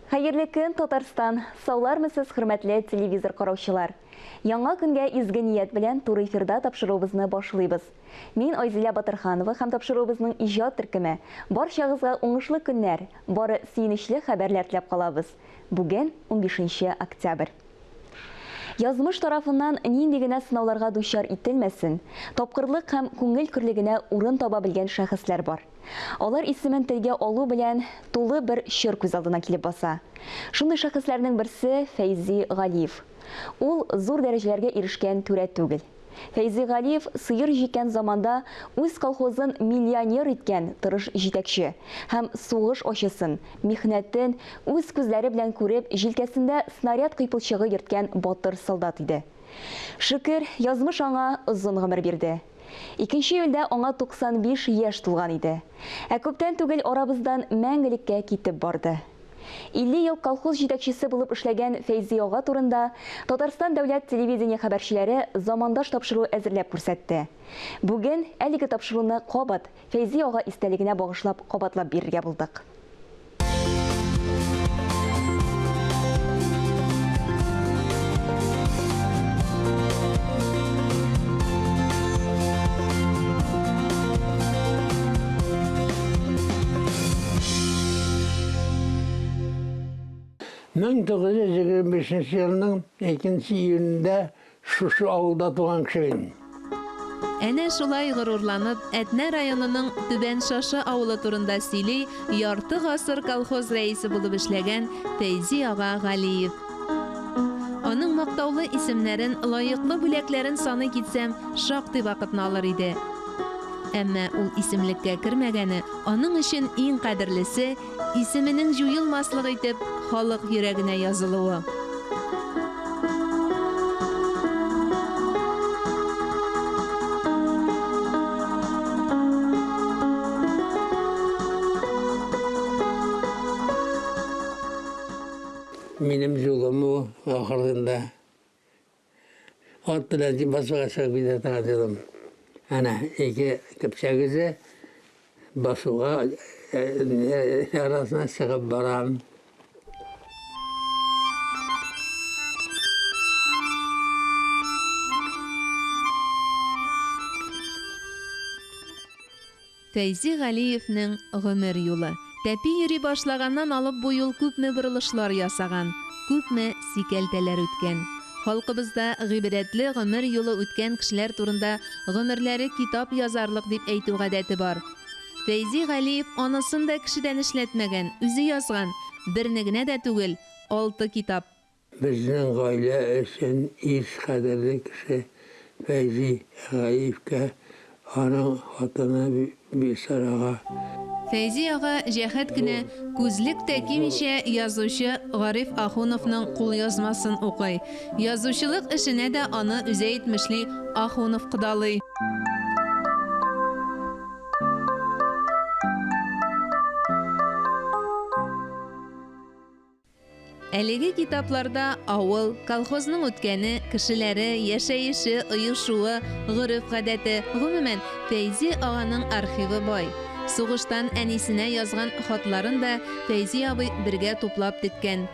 Хәерле көн, Татарстан. Саулармысыз, хөрмәтле телевизор караучылар. Яңа көнгә изге ният белән туры эфирда тапшыруыбызны башлыйбыз. Мин Айзилә Батырханова һәм тапшыруыбызның иҗат төркеме. Барчагызга уңышлы көннәр, бары сөенечле хәбәрләр теләп калабыз. Бүген 15 октябрь. Язмыш тарафыннан нинди генә сынауларга дучар ителмәсен, тапкырлык һәм күңел көрлегенә урын таба белгән шәхесләр бар. Алар исемен телгә алу белән тулы бер чор күз алдына килеп баса. Шундый шәхесләрнең берсе Фәйзи Галиев. Ул зур дәрәҗәләргә ирешкән түрә түгел. Фәйзи Галиев сыер җиккән заманда үз колхозын миллионер иткән тырыш җитәкче һәм сугыш ачысын, михнәтен үз күзләре белән күреп, җилкәсендә снаряд кыйпылчыгы йөрткән батыр солдат иде. Шөкер, язмыш аңа озын гомер бирде. 2 июльдә аңа 95 яшь тулган иде. Ә күптән түгел арабыздан мәңгелеккә китеп барды. 50 ел колхоз җитәкчесе булып эшләгән Фәйзи ага турында Татарстан дәүләт телевидение хәбәрчеләре замандаш тапшыру әзерләп күрсәтте. Бүген әлеге тапшыруны кабат Фәйзи ага истәлегенә багышлап кабатлап бирергә булдык. Мен 1925 елның 2 июнендә шушы авылда туган кеше. Әнә шулай горурланып, Әтнә районының Түбән Шашы авылы турында сөйли ярты гасыр колхоз рәисе булып эшләгән Фәйзи ага Галиев. Аның мактаулы исемнәрен, лаеклы бүләкләрен саны китсәм, шактый вакытны алыр иде. Әмма ул исемлеккә кермәгәне, аның өчен иң кадерлесе исеменең җуелмаслык итеп халык йөрәгенә язылуы. Минем җулым ахырында ат белән басуга чыгып китә дидем. Әнә ике көпчәгезе басуга арасына чыгып барам. Фәйзи Галиевнең гомер юлы. Тәпи йөри башлаганнан алып бу юл күпме борылышлар ясаган, күпме сикәлтәләр үткән. Халкыбызда гыйбрәтле гомер юлы үткән кешеләр турында гомерләре китап язарлык дип әйтү гадәте бар. Фәйзи Галиев анысын да кешедән эшләтмәгән, үзе язган, берне генә дә түгел, 6 китап. Безнең гаилә өчен иш кадерле кеше Фәйзи Галиевкә аның хатыны Бисарага. Фәйзи ага җәһәт кенә күзлек тәкимичә язучы Гариф Ахуновның кулъязмасын укый. Язучылык эшенә дә аны үзе әйтмешли Ахунов кыдалый. Әлеге китапларда авыл, колхозның үткәне, кешеләре, яшәеше, оешуы, гореф-гадәте, гомумән Фәйзи аганың архивы бай. Сугыштан әнисенә язган хатларын да Фәйзи абый бергә туплап теккән.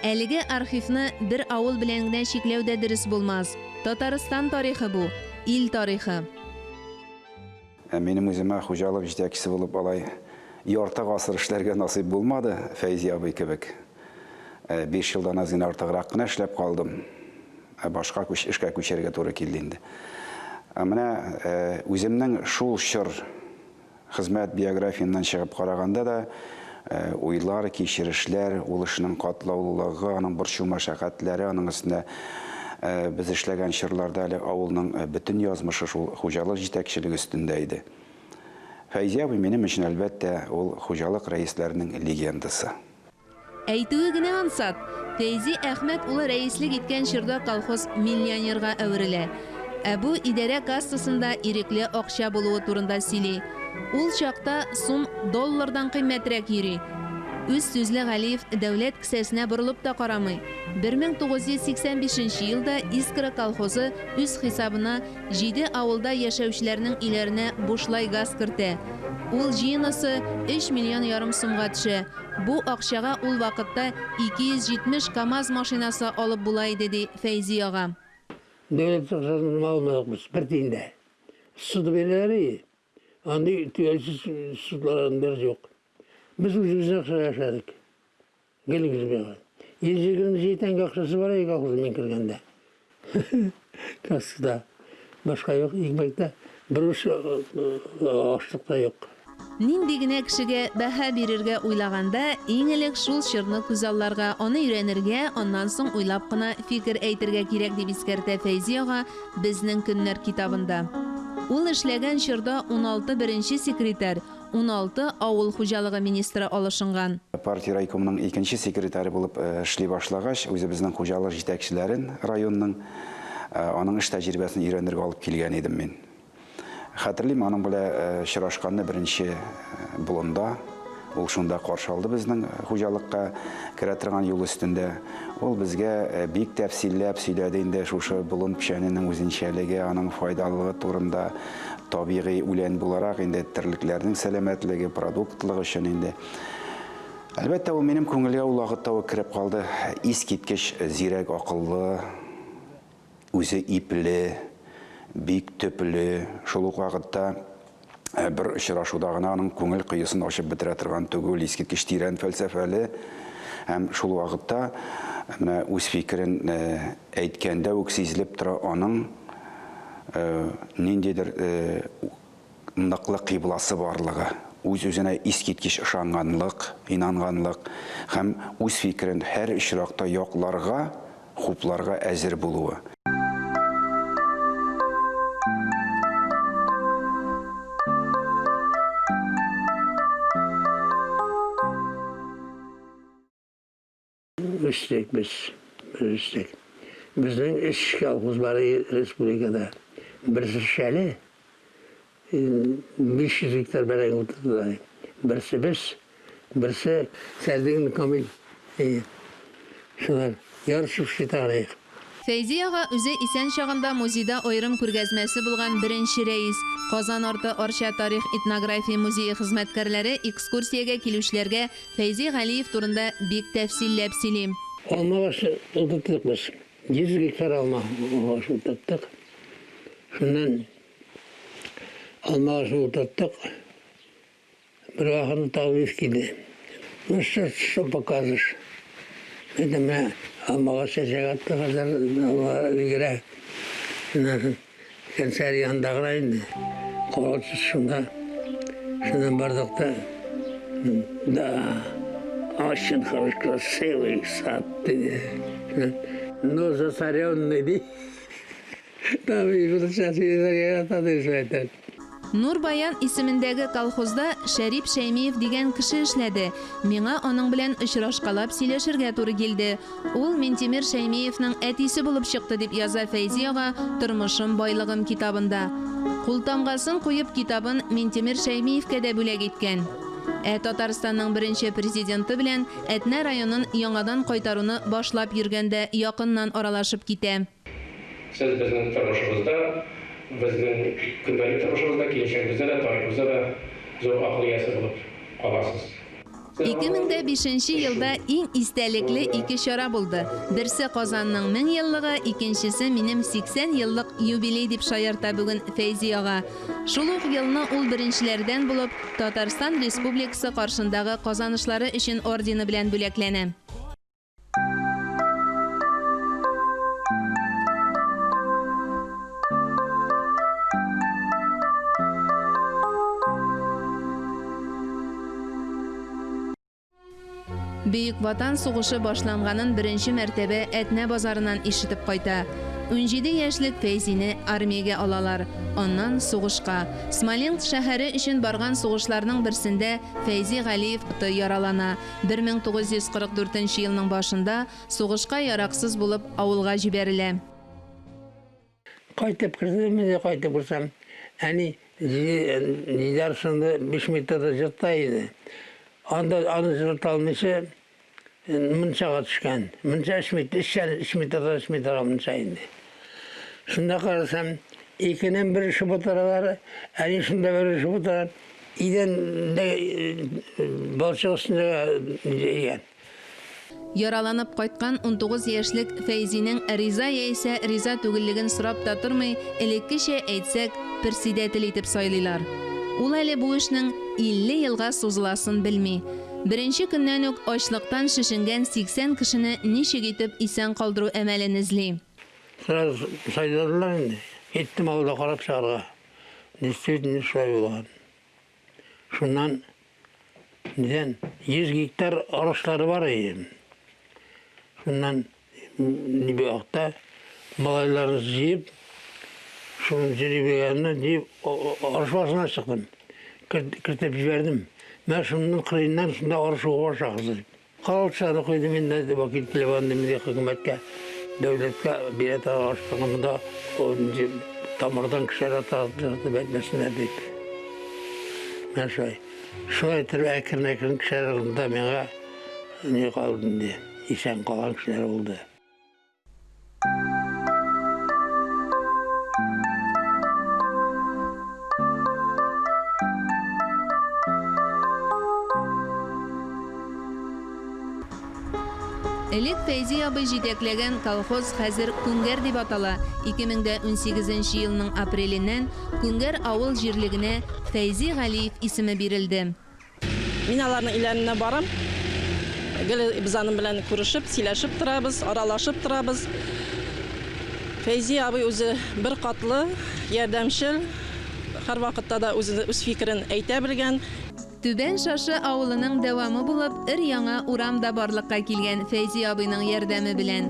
Әлеге архивны бер авыл белән генә чикләү дә дөрес булмас. Татарстан тарихы бу, ил тарихы. Минем үземә хуҗалык җитәкчесе булып алай ярты гасыр эшләргә насыйп булмады, Фәйзи абый кебек. 5 елдан азын артыграк кына эшләп калдым. Башка эшкә күчәргә туры килде инде. Менә үземнең шул чор хезмәт биографиямнан чыгып караганда да уйлар, кичерешләр, ул эшнең катлаулылыгы, аның борчу мәшәкатьләре, аның өстендә без эшләгән чорларда әле авылның бөтен язмышы шул хуҗалык җитәкчелеге өстендә иде. Фәйзи абый минем өчен әлбәттә ул хуҗалык рәисләренең легендасы. Әйтүе генә ансат, Фәйзи Әхмәт улы рәислек иткән чорда колхоз миллионерга әверелә. Бу идарә кассасында ирекле акча булуы турында сөйли. Ул чакта сум доллардан кыйммәтрәк йөри. Үз сүзле Галиев дәүләт кесәсенә борылып та карамый. 1985 елда Искра колхозы үз хисабына 7 авылда яшәүчеләрнең иләренә бушлай газ кертә. Ул җыенысы 3,5 миллион сумга төшә. Бу акчага ул вакытта 270 КАМАЗ машинасы алып була иде, ди Фәйзи ага. Devlet sıkışasını almadık biz, bir tinde. Sudu beleri, andi tüyelsiz suların ders yok. Biz ucuzuna akşa yaşadık. Geliniz bir an. 7 gün şeytan kakşası var ya kakşası men kirgende. Kaskıda. Başka yok, ekmekte. Bir uç açlıkta yok. Нинди генә кешегә бәһа бирергә уйлаганда, иң элек шул чорны күзалларга, аны өйрәнергә, аннан соң уйлап кына фикер әйтергә кирәк дип искәртә Фәйзи ага безнең көннәр китабында. Ул эшләгән чорда 16 беренче секретарь, 16 авыл хуҗалыгы министры алышынган. Партия райкомының икенче секретаре булып эшли башлагач, үзе безнең хуҗалык җитәкчеләрен районның аның эш тәҗрибәсен өйрәнергә алып килгән идем мин. Хәтерлим, аның белән очрашканны беренче булында, ул шунда каршы алды безнең хуҗалыкка керә торган юл өстендә. Ул безгә бик тәфсилләп сөйләде инде шушы болын пешәненең үзенчәлеге, аның файдалылыгы турында, табигый үлән буларак инде терлекләрнең сәламәтлеге, продуктлыгы өчен инде. Әлбәттә, ул минем күңелгә ул вакытта кирип калды. Искиткеч, зирәк, акыллы, үзе ипле, бик төпле, шул ук вакытта бер очрашуда гына аның күңел кыйысын ачып бетерә торган түгел, искиткеч тирән фәлсәфәле, һәм шул вакытта менә үз фикерен әйткәндә үк сизелеп тора аның ниндидер ныклы кыйбласы барлыгы, үз-үзенә искиткеч ышанганлык, инанганлык һәм үз фикерен һәр очракта якларга, хупларга әзер булуы. İstek biz, istek. Bizden iş kolxozları respublikada birisi Şəli, 500 hektar bərək oturdular. Birisi biz, birisi Sərdiğin Kamil. Şunlar yarışıb şitarıyıq. Фәйзи ага үзе исән чагында музейда аерым күргәзмәсе булган беренче рәис. Казан арты Арча тарих этнография музее хезмәткәрләре экскурсиягә килүчеләргә Фәйзи Галиев турында бик тәфсилләп сөйли. Alma başı oturttuk biz. 100 hektar alma başı oturttuk. Şundan alma başı oturttuk. Bir vakit tavif gidi. Nasıl şu bakazır. Dedim ya, alma çiçek attı kadar gire. Şundan kanser yanında indi. Kolatsız şundan bardakta da aşın karışkla sevi sattı. No zasaryon dedi. Tabii bu da şahsiyetler yaratadı zaten. Нур Баян исемендәге колхозда Шәрип Шәймиев дигән кеше эшләде. Миңа аның белән очрашкалап сөйләшергә туры килде. Ул Минтимер Шәймиевның әтисе булып чыкты дип яза Фәйзи ага Тормышым байлыгым китабында. Култамгасын куеп китабын Минтимер Шәймиевкә дә бүләк иткән. Татарстанның беренче президенты белән Әтнә районын яңадан кайтаруны башлап йөргәндә якыннан аралашып китә. Сез безнең тормышыбызда, безнең көндәлек тормышыбызда, киләчәгебездә дә, тарихыбызда да зур акыл иясе булып каласыз. 2005 елда иң истәлекле 2 чара булды. Берсе Казанның 1000 еллыгы, икенчесе минем 80 еллык юбилей дип шаярта бүген Фәйзи ага. Шул ук елны ул беренчеләрдән булып Татарстан Республикасы каршындагы казанышлары өчен ордены белән бүләкләнә. Бөек Ватан сугышы башланганын беренче мәртәбә Әтнә базарыннан ишетеп кайта. 17 яшьлек Фәйзине армиягә алалар. Аннан сугышка. Смоленск шәһәре өчен барган сугышларның берсендә Фәйзи Галиев яралана. 1944 елның башында сугышка яраксыз булып авылга җибәрелә. Кайтып кирдем, мен кайтып барсам, әни Нидершинде 5 метрда жатта иде. аны жырталмыйсы мыншаға түшкен. Мынша ішмейтара мынша енді. Шында қарасам, екінен бірі шыбытаралары, әлі шында бірі шыбытарар, иден балшығысында еген. Яраланып кайткан 19 яшьлек Фәйзинең риза яисә риза түгеллеген сорап та тормый, элеккечә әйтсәк, председатель итеп сайлыйлар. Ул әле бу эшнең 50 елга сузыласын белми. Беренче көннән үк ачлыктан шешенгән 80 кешене ничек итеп исән калдыру әмәлен эзли. Сразу сайдарлар енді. Кеттім ауылда қарап шағырға. Действительно шылай болған. Шуннан, неден, 100 гектар арышлары бар еді. Шуннан, небе ақта, малайларын жиып, шунын жеребегеніне дейіп, арыш басына шықтым. Кіртіп жібердім. Мен шунның қырайынан шында арыш оға шақызды. Қалалшаны қойды мен де вакил телефонды менде хикметке, дәулетке берет арыштығымда тамырдан кішер атағыды бәтмесіне дейді. Мен шулай тұрып әкірін кішер алында менға не қалдым де, исән қалған кішілер болды. Элек Фәйзи абый җитәкләгән колхоз хәзер Күнгәр дип атала. 2018 елның апреленнән Күнгәр авыл җирлегенә Фәйзи Галиев исеме бирелде. Мин аларның өйләренә барам. Без аның белән күрешеп, сөйләшеп торабыз, аралашып торабыз. Фәйзи абый үзе бер катлы, ярдәмчел, һәр вакытта да үз фикерен әйтә белгән. Түбән Шашы авылының дәвамы булып, ир-яңа урамда барлыкка килгән Фәйзи абыйның ярдәме белән.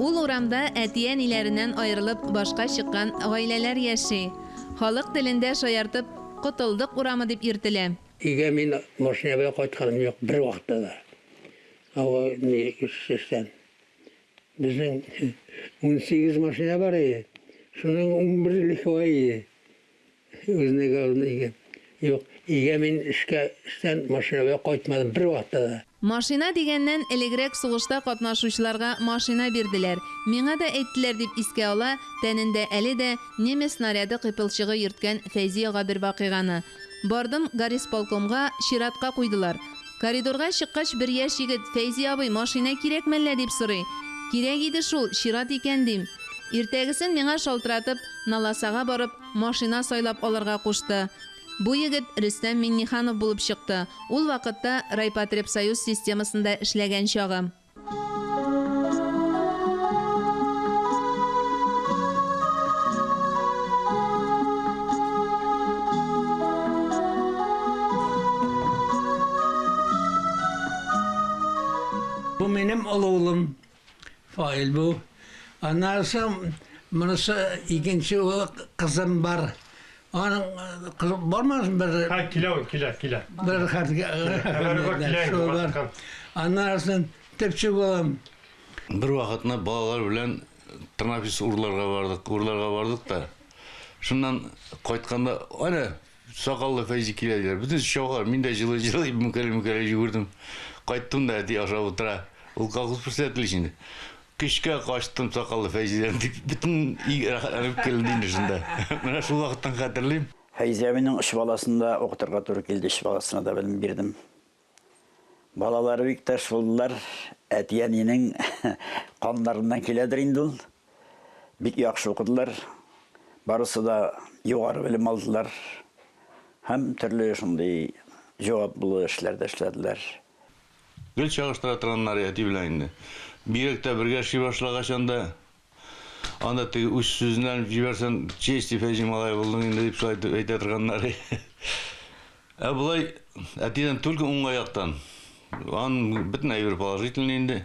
Ул урамда әтиәниләреннән аерылып башка чыккан гаиләләр яши. Халык телендә шаяртып Котылдык урамы дип йөртелә. Өйгә мин машина белән кайтканым юк бер вакытта да. Ава не кешестән. Безнең 18 машина бар иде. Шуның 11 лихвай. Үзенә галны юк. Өйгә мин эштән машина белән кайтмадым бер вакытта да. Машина дигәннән элегрәк сугышта катнашучыларга машина бирделәр. Миңа да әйттеләр дип искә ала, тәнендә әле дә немец снаряды кыйпылчыгы йөрткән Фәйзи ага бер вакыйганы. Бардым горисполкомга чиратка куйдылар. Коридорга чыккач бер яшь егет Фәйзи абый машина кирәкмәллә дип сорый. Кирәк иде шул, чират икән дим. Иртәгесен миңа шалтыратып, Наласага барып, машина сайлап алырга кушты. Бу егет Рөстәм Минниханов булып чыкты. Ул вакытта Райпотребсоюз системасында эшләгән чагы. Бу минем улым Фаил бу. Анасы монысы икенче кызым бар. Аның кызы бармасын бер. Килә. Бер хәтгә. Анасын тепче булам. Бір вақытына балалар белән Тырнапис урларга бардык та. Шуннан кайтканда, ана сакаллы Фәйзи киләләр. Бүтән шоуга мин дә җылы мүкәле йөгердем. Кайттым да ди аша утыра. Ул колхоз председатель инде. Кешкә качтым сакаллы Фәйзидән дип бүтән рәхәтләнеп келде инде шунда. Менә шул вакыттан хәтерлим. Фәйзи абыйның эш баласында укытырга туры килде, эш баласына да белем бирдем. Балалары бик таш булдылар. Әтиәнинең каннарыннан киләдер инде ул. Бик яхшы укыдылар. Барысы да югары белем алдылар. Һәм төрле шундый җаваплы эшләрдә эшләделәр. Гел чагыштыра торганнар әти белән инде. Биректә бергә эшли башлагачанда анда теге үз сүзеннән җибәрсәң, честь Фәйзи малай булдың инде дип әйтә торганнар. Ә булай әтидән только уңай яктан. Ан бөтен әйбер положительный инде.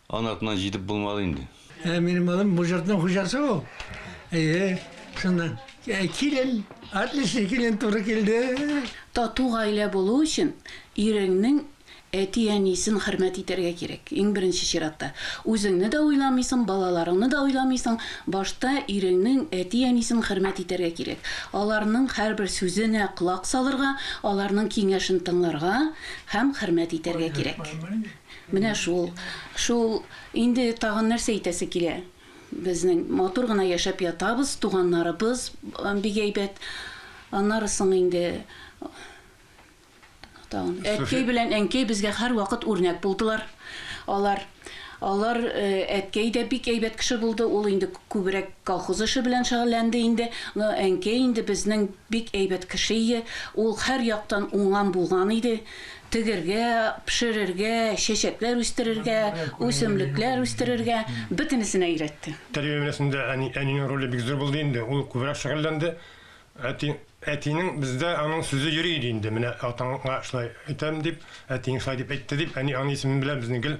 Анатынан җитеп булмады инде. Минем улым бу җыртның хуҗасы ул. Шуннан килен, отлично килен туры килде. Тату гаилә булу өчен иреңнең әти-әнисен хөрмәт итәргә кирәк. Иң беренче чиратта. Үзеңне дә уйламыйсың, балаларыңны да уйламыйсың. Башта иреңнең әти-әнисен хөрмәт итәргә кирәк. Аларның һәрбер сүзенә колак салырга, аларның киңәшен тыңларга һәм хөрмәт итәргә кирәк. Менә шул инде тагын нәрсә әйтәсе килә. Безнең матур гына яшәп ятабыз, туганнарыбыз бик әйбәт. Аннары соң инде әткәй белән әнкәй безгә һәр вакыт үрнәк булдылар. Алар әткәй дә бик әйбәт кеше булды. Ул инде күбрәк колхоз эше белән шөгыльләнде инде. Әнкәй инде безнең бик әйбәт кеше иде. Ул һәр яктан уңган булган иде. Тегергә, пешерергә, чәчәкләр үстерергә, үсемлекләр үстерергә, бөтенесенә өйрәтте. Тәрбияләүдә әнинең роле бик зур булды инде. Ул күбрәк шөгыльләнде. Әтинең бездә аның сүзе йөри иде инде. Менә атаңа шулай әйтәм дип, әтиң шулай дип әйтте дип, әни аның исемен белән безнең гел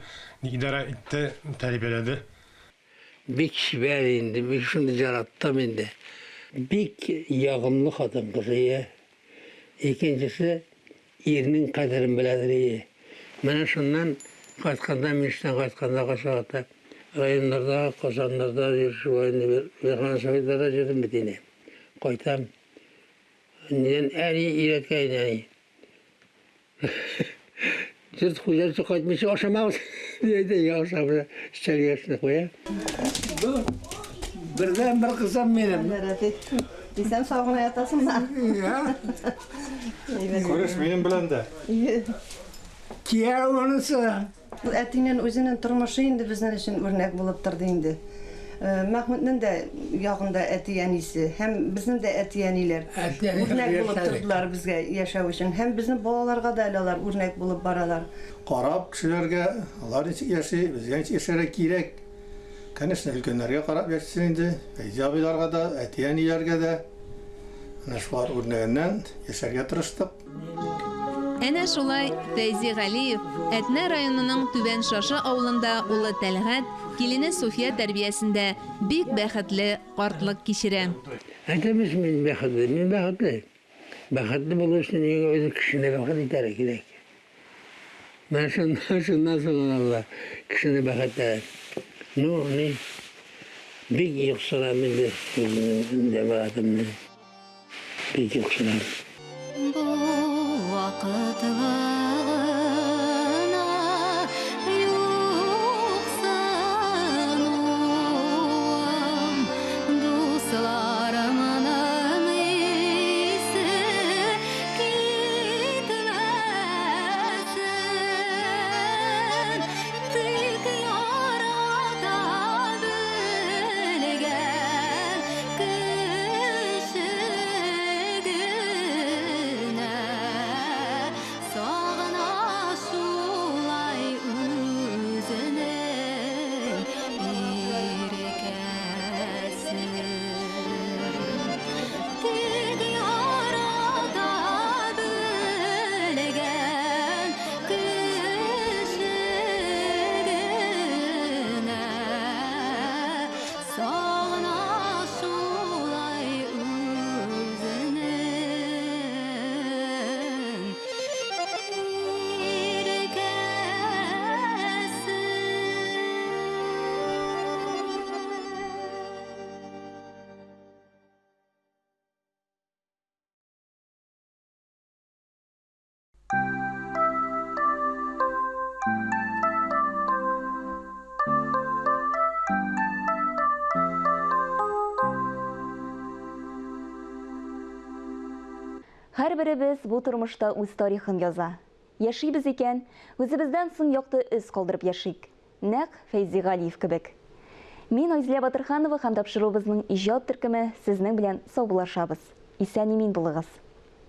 идара итте, тәрбияләде. Бик шибәр инде, бик шуны жараттым инде. Бик ягымлы хатын кызы. Икенчесе ирнең кадерен беләдер. Менә шуннан кайтканда, миштән кайтканда кашагата районнарда, Казаннарда, Шуайны, Верхан Советларда җирдем бит инде. Кайтам. Нидән әни өйрәткән әни. Җирд хуҗасы кайтмыйча ашамагыз. Диде ашамыйча чәлгәшне куя. Бердән бер кызым минем. Дисәм сагына ятасыңмы? Күреш минем белән дә. Кияү монысы. Әтинең үзенең тормышы инде безнең өчен үрнәк булып торды инде. Мәхмүтнең дә ягында әти-әнисе, һәм безнең дә әти-әниләр үрнәк булып тордылар безгә яшәү өчен. Һәм безнең балаларга да алар үрнәк булып баралар. Карап кешеләргә, алар яши, безгә яшәргә кирәк. Конечно, өлкәннәргә карап яшәсен инде. Әҗабиларга да, әти-әниләргә дә. Менә шулар үрнәгеннән яшәргә тырыштык. Әнә шулай Фәйзи Галиев Әтнә районының Түбән Шашы авылында улы Тәлгать, килене Суфия тәрбиясендә бик бәхетле картлык кичерә. Әйтәмез мин бәхетле, мин бәхетле. Бәхетле булу өчен үзе кешене бәхет итәргә кирәк. Менә шуннан соң Алла кешене бәхетләр. Ну, ни бик юксырам инде үземнең җәмәгатемне. Бик юксырам. Һәрберебез бу тормышта үз тарихын яза. Яшибез икән, үзебездән соң якты эз калдырып яшик. Нәкъ Фәйзи Галиев кебек. Мин Айзилә Батырханова һәм тапшыруыбызның иҗат төркеме сезнең белән саубуллашабыз. Исән-имин булыгыз.